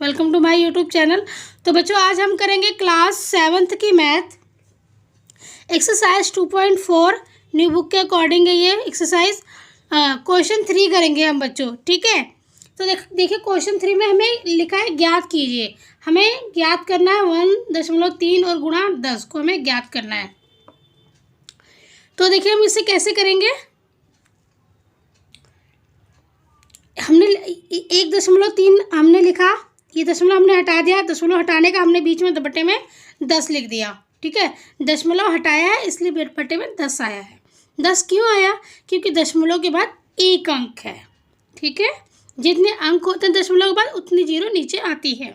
Welcome to my YouTube channel. तो बच्चों आज हम करेंगे क्लास 7th की मैथ एक्सरसाइज 2.4 न्यू बुक के अकॉर्डिंग है ये एक्सरसाइज। क्वेश्चन 3 करेंगे हम बच्चों, ठीक है। तो देखिए क्वेश्चन 3 में हमें लिखा है ज्ञात कीजिए। हमें ज्ञात करना है 1.3 और गुणा 10 को हमें ज्ञात करना है। तो देखिए हम इसे कैसे करेंगे। हमने 1.3 हमने लिखा, ये दशमलव हमने हटा दिया। दशमलव हटाने का हमने बीच में दुपट्टे में 10 लिख दिया, ठीक है। दशमलव हटाया है इसलिए दुपट्टे में 10 आया है। 10 क्यों आया? क्योंकि दशमलव के बाद एक अंक है, ठीक है। जितने अंक होते हैं दशमलव के बाद उतनी जीरो नीचे आती है।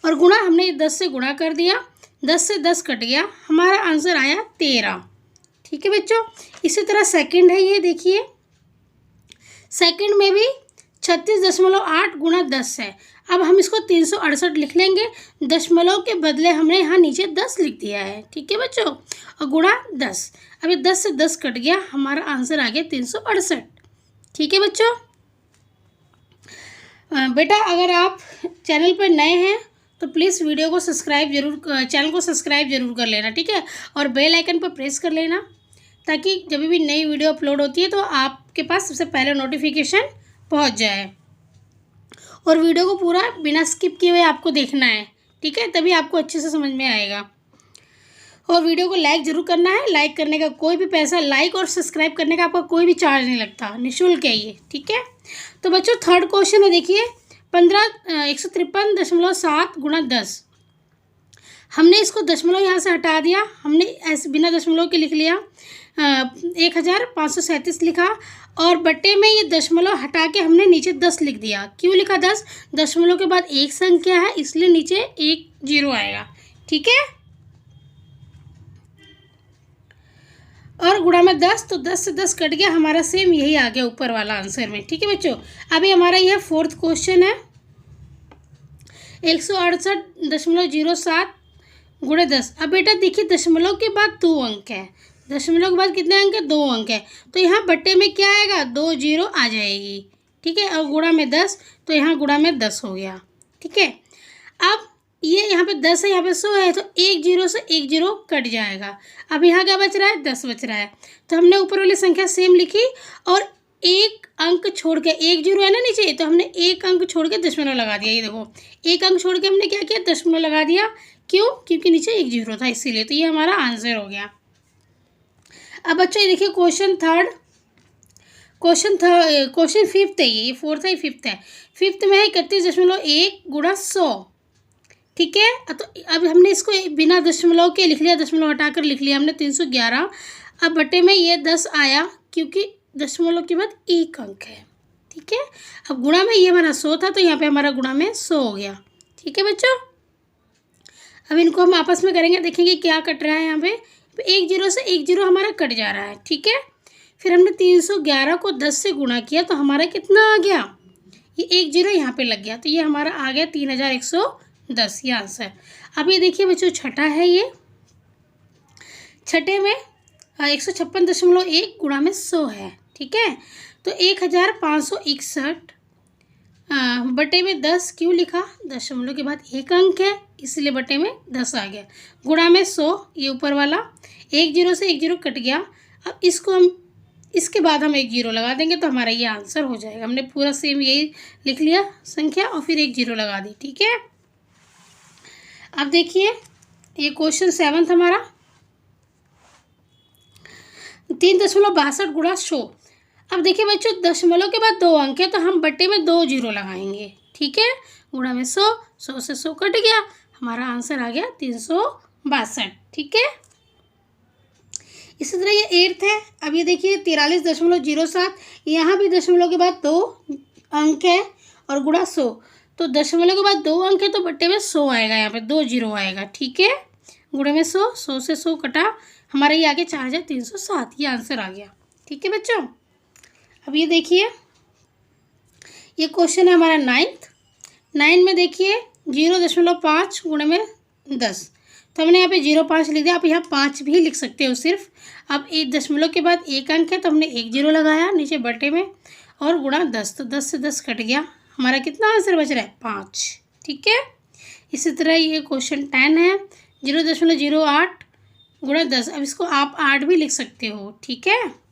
और गुणा हमने 10 से गुणा कर दिया, 10 से 10 कट गया, हमारा आंसर आया 13, ठीक है बच्चों। इसी तरह सेकंड है, ये देखिए सेकंड में भी 36.8 गुणा 10 है। अब हम इसको 368 लिख लेंगे। दशमलव के बदले हमने यहाँ नीचे 10 लिख दिया है, ठीक है बच्चों। और गुणा 10, अब ये 10 से 10 कट गया, हमारा आंसर आ गया 368, ठीक है बच्चों। बेटा अगर आप चैनल पर नए हैं तो प्लीज़ वीडियो को सब्सक्राइब जरूर, चैनल को सब्सक्राइब जरूर कर लेना, ठीक है। और बेल आइकन पर प्रेस कर लेना ताकि जब भी नई वीडियो अपलोड होती है तो आपके पास सबसे पहले नोटिफिकेशन पहुंच जाए। और वीडियो को पूरा बिना स्किप किए हुए आपको देखना है, ठीक है, तभी आपको अच्छे से समझ में आएगा। और वीडियो को लाइक ज़रूर करना है। लाइक करने का कोई भी पैसा, लाइक और सब्सक्राइब करने का आपका कोई भी चार्ज नहीं लगता, निःशुल्क है ये, ठीक है। तो बच्चों थर्ड क्वेश्चन है, देखिए 153.7 गुणा 10। हमने इसको दशमलव यहाँ से हटा दिया, हमने ऐसे बिना दशमलव के लिख लिया, 1537 लिखा। और बट्टे में ये दशमलव हटा के हमने नीचे 10 लिख दिया। क्यों लिखा 10? दशमलव के बाद एक संख्या है इसलिए नीचे एक जीरो आएगा, ठीक है। और गुणा में 10, तो 10 से 10 कट गया, हमारा सेम यही आ गया ऊपर वाला आंसर में, ठीक है बच्चों। अभी हमारा यह फोर्थ क्वेश्चन है 168.07 गुणे 10। अब बेटा देखिए दशमलव के बाद 2 अंक है, दशमलव के बाद कितने अंक है? 2 अंक है। तो यहाँ बट्टे में क्या आएगा? 2 जीरो आ जाएगी, ठीक है। और गुणा में 10, तो यहाँ गुणा में 10 हो गया, ठीक है। अब ये यहाँ पे 10 है, यहाँ पे 100 है, तो एक जीरो से एक जीरो कट जाएगा। अब यहाँ क्या बच रहा है? 10 बच रहा है। तो हमने ऊपर वाली संख्या सेम लिखी और एक अंक छोड़ के, एक जीरो है ना नीचे, तो हमने एक अंक छोड़ के दशमलव लगा दिया। ये देखो एक अंक छोड़ के हमने क्या किया? दशमलव लगा दिया। क्यों? क्योंकि नीचे एक जीरो था इसीलिए। तो ये हमारा आंसर हो गया। अब बच्चों ये देखिए क्वेश्चन फिफ्थ है, ये फोर्थ है, फिफ्थ है। फिफ्थ में है 31.1 गुणा 100, ठीक है। तो अब हमने इसको बिना दशमलव के लिख लिया, दशमलव हटाकर लिख लिया हमने 311। अब बटे में ये 10 आया क्योंकि दशमलव के बाद एक अंक है, ठीक है। अब गुणा में ये हमारा 100 था, तो यहाँ पे हमारा गुणा में 100 हो गया, ठीक है बच्चों। अब इनको हम आपस में करेंगे, देखेंगे क्या कट रहा है। यहाँ पे एक जीरो से एक जीरो हमारा कट जा रहा है, ठीक है। फिर हमने 311 को 10 से गुणा किया तो हमारा कितना आ गया? ये एक जीरो यहाँ पे लग गया, तो ये हमारा आ गया 3110, ये आंसर। अब ये देखिए बच्चों छठा है, ये छठे में 156.1 गुणा में 100 है, ठीक है। तो 1561 बटे में 10 क्यों लिखा? दशमलव के बाद एक अंक है इसलिए बटे में 10 आ गया। गुणा में 100, ये ऊपर वाला एक जीरो से एक जीरो कट गया। अब इसको हम इसके बाद हम एक जीरो लगा देंगे तो हमारा ये आंसर हो जाएगा। हमने पूरा सेम यही लिख लिया संख्या और फिर एक जीरो लगा दी, ठीक है। अब देखिए ये क्वेश्चन 7 हमारा 3.62 गुणा 100। अब देखिए बच्चों दशमलव के बाद 2 अंक है तो हम बट्टे में 2 जीरो लगाएंगे, ठीक है। गुणा में 100, 100 से 100 कट गया, हमारा आंसर आ गया 362, ठीक है। इसी तरह ये 8th है। अब ये देखिए 43.07, यहाँ भी दशमलव के बाद 2 अंक है और गुणा 100, तो दशमलव के बाद 2 अंक है तो बट्टे में 100 आएगा, यहाँ पे 2 जीरो आएगा, ठीक है। गुणा में 100, 100 से 100 कटा, हमारा ये आगे 4307, ये आंसर आ गया, ठीक है बच्चों। अब ये देखिए ये क्वेश्चन है हमारा 9 में देखिए 0.5 गुणे में 10, तो हमने यहाँ पे 0.5 लिख दिया। आप यहाँ 5 भी लिख सकते हो सिर्फ। अब एक दशमलव के बाद एक अंक है तो हमने एक जीरो लगाया नीचे बटे में और गुणा 10, तो 10 से 10 कट गया, हमारा कितना आंसर बच रहा है 5। ठीक है, इसी तरह ये क्वेश्चन 10 है, 0.08 गुणा 10। अब इसको आप 8 भी लिख सकते हो। ठीक है,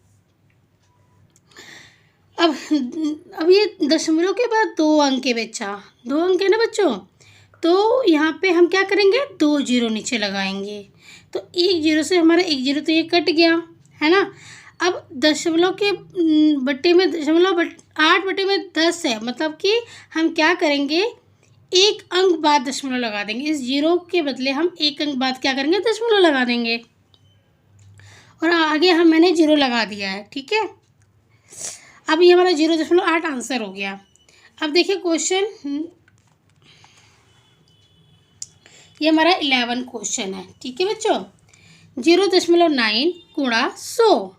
अब ये दशमलव के बाद 2 अंक के बच्चा, 2 अंक है ना बच्चों, तो यहाँ पे हम क्या करेंगे, 2 जीरो नीचे लगाएंगे। तो 1 जीरो से हमारा 1 जीरो तो ये कट गया है ना। अब दशमलव के बट्टे में 8 बटे में 10 है, मतलब कि हम क्या करेंगे, 1 अंक बाद दशमलव लगा देंगे। इस जीरो के बदले हम 1 अंक बाद क्या करेंगे, दशमलव लगा देंगे। और आगे मैंने जीरो लगा दिया है। ठीक है, अब ये हमारा 0.8 आंसर हो गया। अब देखिए क्वेश्चन, ये हमारा 11 क्वेश्चन है। ठीक है बच्चों, 0.9 गुणा 100,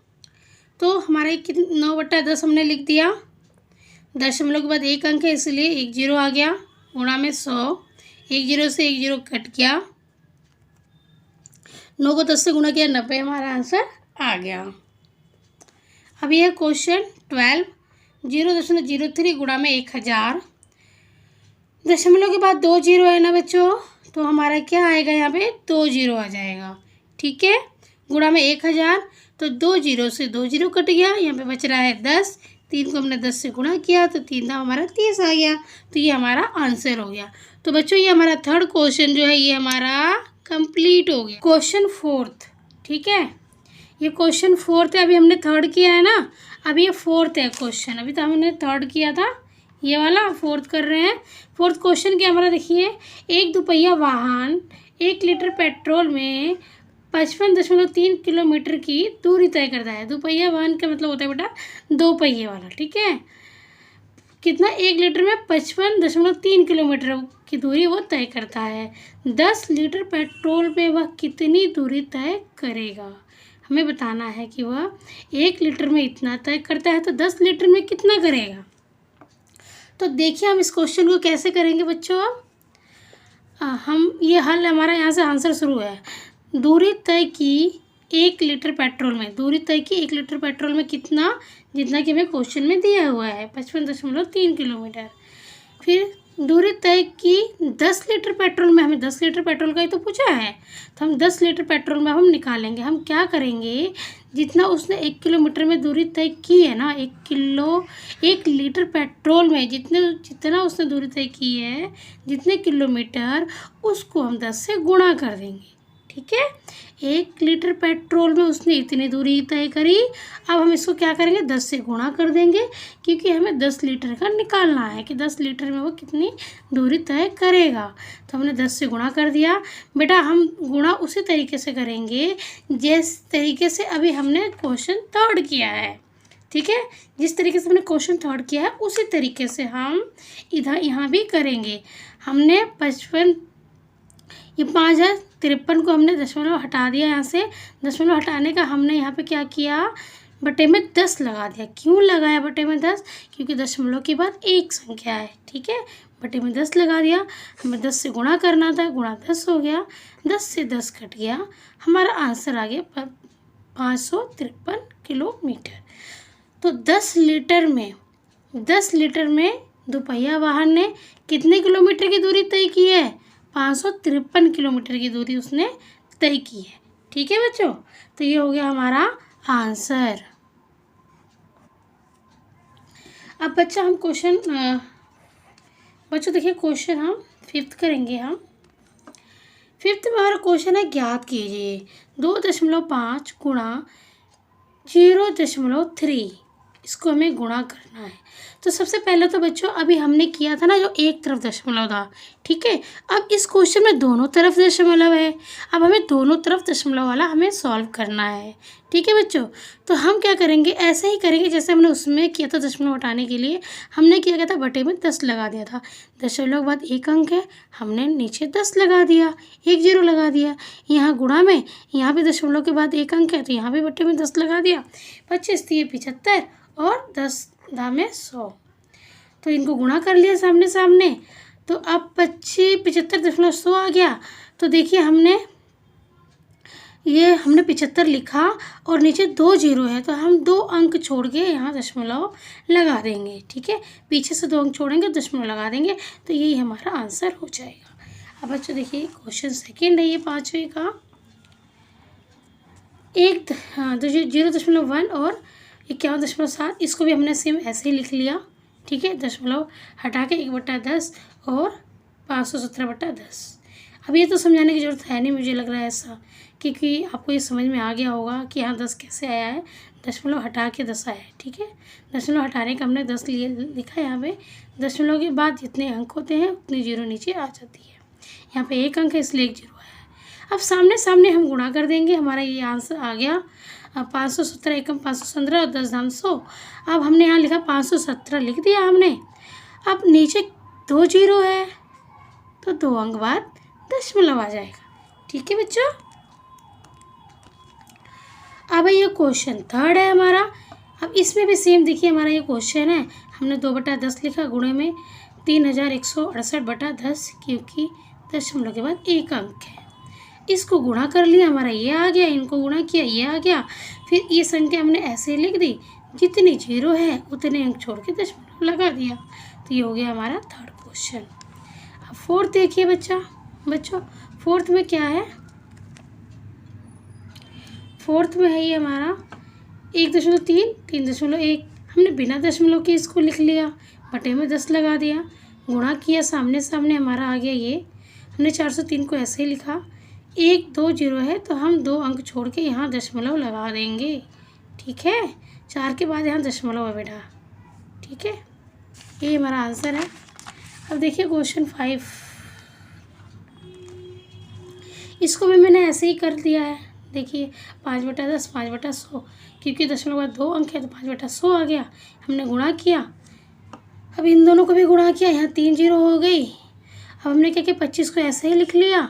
तो हमारा 9/10 हमने लिख दिया। दशमलव के बाद 1 अंक है इसलिए 1 जीरो आ गया, गुणा में 100, 1 जीरो से 1 जीरो कट गया, 9 को 10 से गुणा किया, 90 हमारा आंसर आ गया। अब यह क्वेश्चन 12, 0.03 गुणा में 1000, दशमलव के बाद 2 जीरो है ना बच्चों, तो हमारा क्या आएगा, यहाँ पे 2 जीरो आ जाएगा। ठीक है, गुणा में 1000, तो 2 जीरो से 2 जीरो कट गया, यहाँ पे बच रहा है 10, 3 को हमने 10 से गुणा किया तो 3 का हमारा 30 आ गया। तो ये हमारा आंसर हो गया। तो बच्चों ये हमारा थर्ड क्वेश्चन जो है ये हमारा कंप्लीट हो गया। क्वेश्चन 4, ठीक है, ये क्वेश्चन 4 है, अभी हमने थर्ड किया है ना, अभी ये 4 है क्वेश्चन, अभी तो हमने थर्ड किया था, ये वाला 4 कर रहे हैं। 4 क्वेश्चन क्या हमारा, देखिए, एक दुपहिया वाहन 1 लीटर पेट्रोल में 55.3 किलोमीटर की दूरी तय करता है। दुपहिया वाहन का मतलब होता है बेटा 2 पहिए वाला। ठीक है, कितना, 1 लीटर में 55.3 किलोमीटर की दूरी वो तय करता है। 10 लीटर पेट्रोल में वह कितनी दूरी तय करेगा, हमें बताना है कि वह 1 लीटर में इतना तय करता है, तो 10 लीटर में कितना करेगा। तो देखिए हम इस क्वेश्चन को कैसे करेंगे बच्चों। हम ये हल हमारा यहाँ से आंसर शुरू है। दूरी तय की 1 लीटर पेट्रोल में, दूरी तय की 1 लीटर पेट्रोल में कितना, जितना कि हमें क्वेश्चन में दिया हुआ है 55.3 किलोमीटर। फिर दूरी तय की 10 लीटर पेट्रोल में, हमें 10 लीटर पेट्रोल का ही तो पूछा है, तो हम 10 लीटर पेट्रोल में हम निकालेंगे। हम क्या करेंगे, जितना उसने 1 किलोमीटर में दूरी तय की है ना, 1 लीटर पेट्रोल में जितना उसने दूरी तय की है, जितने किलोमीटर, उसको हम 10 से गुणा कर देंगे। ठीक है, 1 लीटर पेट्रोल में उसने इतनी दूरी तय करी, अब हम इसको क्या करेंगे, 10 से गुणा कर देंगे, क्योंकि हमें 10 लीटर का निकालना है कि 10 लीटर में वो कितनी दूरी तय करेगा। तो हमने 10 से गुणा कर दिया। बेटा हम गुणा उसी तरीके से करेंगे जिस तरीके से अभी हमने क्वेश्चन थर्ड किया है। ठीक है, जिस तरीके से हमने क्वेश्चन थर्ड किया है उसी तरीके से हम यहाँ भी करेंगे। हमने 55, ये 5053 को हमने दशमलव हटा दिया, यहाँ से दशमलव हटाने का हमने यहाँ पे क्या किया, बटे में 10 लगा दिया। क्यों लगाया बटे में 10, क्योंकि दशमलव के बाद एक संख्या है। ठीक है, बटे में 10 लगा दिया, हमें 10 से गुणा करना था, गुणा 10 हो गया, 10 से 10 कट गया, हमारा आंसर आ गया 553 किलोमीटर। तो 10 लीटर में दुपहिया वाहन ने कितने किलोमीटर की दूरी तय की है, 553 किलोमीटर की दूरी उसने तय की है। ठीक है बच्चों, तो ये हो गया हमारा आंसर। अब बच्चा हम क्वेश्चन, बच्चों देखिए क्वेश्चन हम 5th करेंगे। हम 5th में हमारा क्वेश्चन है, ज्ञात कीजिए 2.5 गुणा 0.3, इसको हमें गुणा करना है। तो सबसे पहले तो बच्चों अभी हमने किया था ना जो एक तरफ दशमलव था, ठीक है, अब इस क्वेश्चन में दोनों तरफ दशमलव है, अब हमें दोनों तरफ दशमलव वाला हमें सॉल्व करना है। ठीक है बच्चों, तो हम क्या करेंगे, ऐसे ही करेंगे जैसे हमने उसमें किया था दशमलव हटाने के लिए। हमने क्या किया था, बटे में 10 लगा दिया था, दशमलव के बाद एक अंक है, हमने नीचे 10 लगा दिया, 1 जीरो लगा दिया। यहाँ गुणा में, यहाँ भी दशमलव के बाद एक अंक है, तो यहाँ भी बटे में 10 लगा दिया, 25 3 75 और 10 में 100, तो इनको गुणा कर लिया सामने सामने। तो अब 75.100 आ गया। तो देखिए हमने ये हमने 75 लिखा और नीचे 2 जीरो है, तो हम 2 अंक छोड़ के यहाँ दशमलव लगा देंगे। ठीक है, पीछे से 2 अंक छोड़ेंगे, दशमलव लगा देंगे, तो यही हमारा आंसर हो जाएगा। अब बच्चों देखिए क्वेश्चन सेकेंड है ये 5वें का। 0.1 और 51.7, इसको भी हमने सेम ऐसे ही लिख लिया। ठीक है, दशमलव हटा के 1/10 और 517/10। अब ये तो समझाने की ज़रूरत है नहीं, मुझे लग रहा है ऐसा, क्योंकि आपको ये समझ में आ गया होगा कि यहाँ 10 कैसे आया है, दशमलव हटा के 10 आया है। ठीक है, दशमलव हटाने का हमने 10 लिए लिखा है। यहाँ पे दशमलव के बाद जितने अंक होते हैं उतनी जीरो नीचे आ जाती है। यहाँ पे 1 अंक है इसलिए 1 जीरो आया है। अब सामने सामने हम गुणा कर देंगे, हमारा ये आंसर आ गया। 517 एकम 517 और 10 धाम 100। अब हमने यहाँ लिखा 517 लिख दिया हमने। अब नीचे 2 जीरो है तो 2 अंक बाद दशमलव आ जाएगा। ठीक है बच्चों, अब ये क्वेश्चन थर्ड है हमारा। अब इसमें भी सेम देखिए, हमारा ये क्वेश्चन है, हमने 2/10 लिखा, गुणे में 3168/10, क्योंकि दशमलव के बाद 1 अंक है। इसको गुणा कर लिया, हमारा ये आ गया, इनको गुणा किया, ये आ गया। फिर ये संख्या हमने ऐसे लिख दी, जितनी जीरो है उतने अंक छोड़ के दशमलव लगा दिया। तो ये हो गया हमारा थर्ड क्वेश्चन। अब फोर्थ देखिए बच्चों, फोर्थ में क्या है? फोर्थ में है ये हमारा 1.3, 3.1। हमने बिना दशमलव के इसको लिख लिया, बटे में 10 लगा दिया, गुणा किया, सामने सामने हमारा आ गया ये। हमने 403 को ऐसे ही लिखा। 1 2 जीरो है तो हम 2 अंक छोड़ के यहाँ दशमलव लगा देंगे। ठीक है, 4 के बाद यहाँ दशमलव है बेटा। ठीक है, ये हमारा आंसर है। अब देखिए क्वेश्चन 5, इसको भी मैंने ऐसे ही कर दिया है। देखिए 5/10, 5/100, क्योंकि दशमलव बाद 2 अंक है तो 5/100 आ गया। हमने गुणा किया, अब इन दोनों को भी गुणा किया, यहाँ 3 जीरो हो गई। अब हमने क्या किया, 25 को ऐसे ही लिख लिया।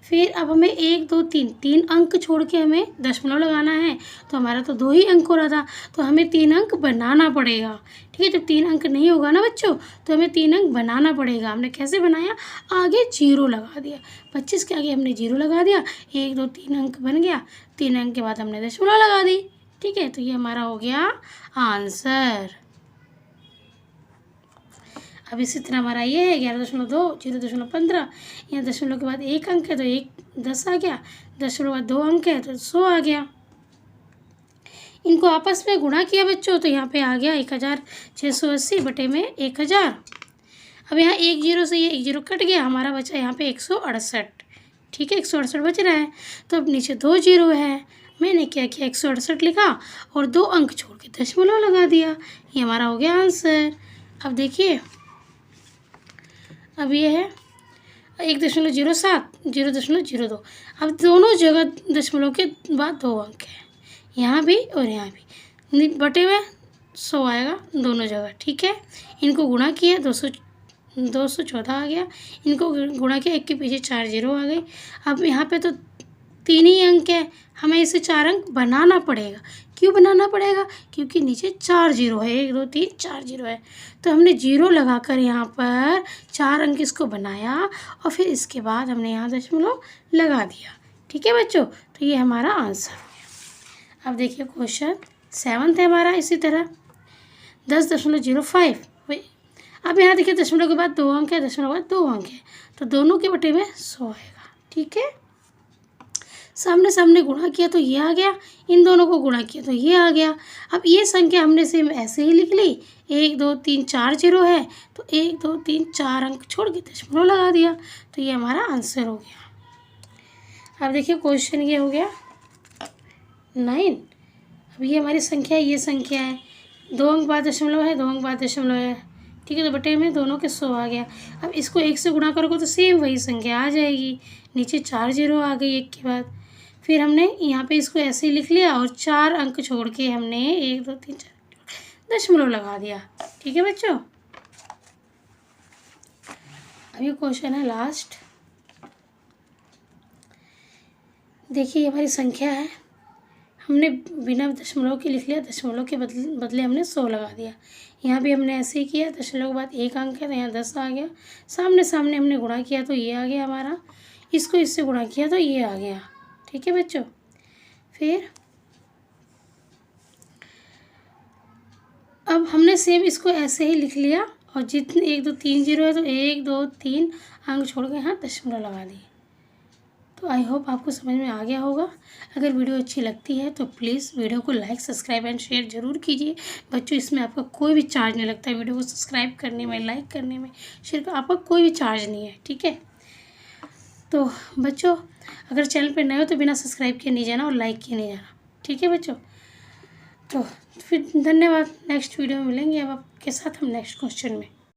फिर अब हमें 1 2 3 अंक छोड़ के हमें दशमलव लगाना है, तो हमारा तो 2 ही अंक हो रहा था, तो हमें 3 अंक बनाना पड़ेगा। ठीक है, जब 3 अंक नहीं होगा ना बच्चों, तो हमें 3 अंक बनाना पड़ेगा। हमने कैसे बनाया, आगे जीरो लगा दिया, 25 के आगे हमने जीरो लगा दिया, 1 2 3 अंक बन गया, 3 अंक के बाद हमने दशमलव लगा दी। ठीक है, तो ये हमारा हो गया आंसर। अब इसी तरह हमारा ये है 11.2, 0.15, यहाँ दशमलव के बाद 1 अंक है तो 10 आ गया, दशमलव के बाद 2 अंक है तो 100 आ गया। इनको आपस में गुणा किया बच्चों, तो यहाँ पे आ गया 1680 बटे में 1000। अब यहाँ 1 जीरो से ये 1 जीरो कट गया, हमारा बचा यहाँ पे 168। ठीक है, 168 बच रहा है, तो अब नीचे 2 जीरो है। मैंने क्या किया, 168 लिखा और 2 अंक छोड़ के दशमलव लगा दिया। ये हमारा हो गया आंसर। अब देखिए, अब ये है 1.07, 0.02। अब दोनों जगह दशमलव के बाद 2 अंक है, यहाँ भी और यहाँ भी, बटे में 100 आएगा दोनों जगह। ठीक है, इनको गुणा किया, 214 आ गया, इनको गुणा किया, 1 के पीछे 4 जीरो आ गई। अब यहाँ पे तो 3 ही अंक है, हमें इसे 4 अंक बनाना पड़ेगा। क्यों बनाना पड़ेगा, क्योंकि नीचे 4 जीरो है, 1 2 3 4 जीरो है, तो हमने जीरो लगाकर यहाँ पर 4 अंक इसको बनाया और फिर इसके बाद हमने यहाँ दशमलव लगा दिया। ठीक है बच्चों, तो ये हमारा आंसर हो गया। अब देखिए क्वेश्चन 7 है हमारा, इसी तरह 10.05। अब यहाँ देखिए दशमलव के बाद 2 अंक है, दशमलव के बाद 2 अंक है, तो दोनों के बटे में 100 आएगा। ठीक है, सामने सामने गुणा किया तो ये आ गया, इन दोनों को गुणा किया तो ये आ गया। अब ये संख्या हमने सेम ऐसे ही लिख ली, 1 2 3 4 जीरो है तो 1 2 3 4 अंक छोड़ के दशमलव लगा दिया, तो ये हमारा आंसर हो गया। अब देखिए क्वेश्चन ये हो गया 9। अब ये हमारी संख्या है, ये संख्या है, 2 अंक बाद दशमलव है, 2 अंक बाद दशमलव है। ठीक है, तो बटे में दोनों के 100 आ गया। अब इसको 1 से गुणा करोगे तो सेम वही संख्या आ जाएगी, नीचे 4 जीरो आ गई 1 के बाद। फिर हमने यहाँ पे इसको ऐसे ही लिख लिया और 4 अंक छोड़ के हमने 1 2 3 4 दशमलव लगा दिया। ठीक है बच्चों, अब ये क्वेश्चन है लास्ट। देखिए हमारी संख्या है, हमने बिना दशमलव के लिख लिया, दशमलव के बदले हमने 100 लगा दिया। यहाँ भी हमने ऐसे ही किया, दशमलव के बाद 1 अंक है तो यहाँ 10 आ गया, सामने सामने हमने गुणा किया तो ये आ गया हमारा, इसको इससे गुणा किया तो ये आ गया। ठीक है बच्चों, फिर अब हमने सेम इसको ऐसे ही लिख लिया और जितने 1 2 3 जीरो है तो 1 2 3 अंक छोड़ के यहाँ दशमलव लगा दिए। तो आई होप आपको समझ में आ गया होगा। अगर वीडियो अच्छी लगती है तो प्लीज़ वीडियो को लाइक सब्सक्राइब एंड शेयर ज़रूर कीजिए। बच्चों इसमें आपका कोई भी चार्ज नहीं लगता है, वीडियो को सब्सक्राइब करने में, लाइक करने में, शेयर का आपका कोई भी चार्ज नहीं है, ठीक है। तो बच्चों अगर चैनल पर नए हो तो बिना सब्सक्राइब किए नहीं जाना और लाइक किए नहीं जाना, ठीक है बच्चों। तो फिर धन्यवाद, नेक्स्ट वीडियो में मिलेंगे अब आपके साथ हम नेक्स्ट क्वेश्चन में।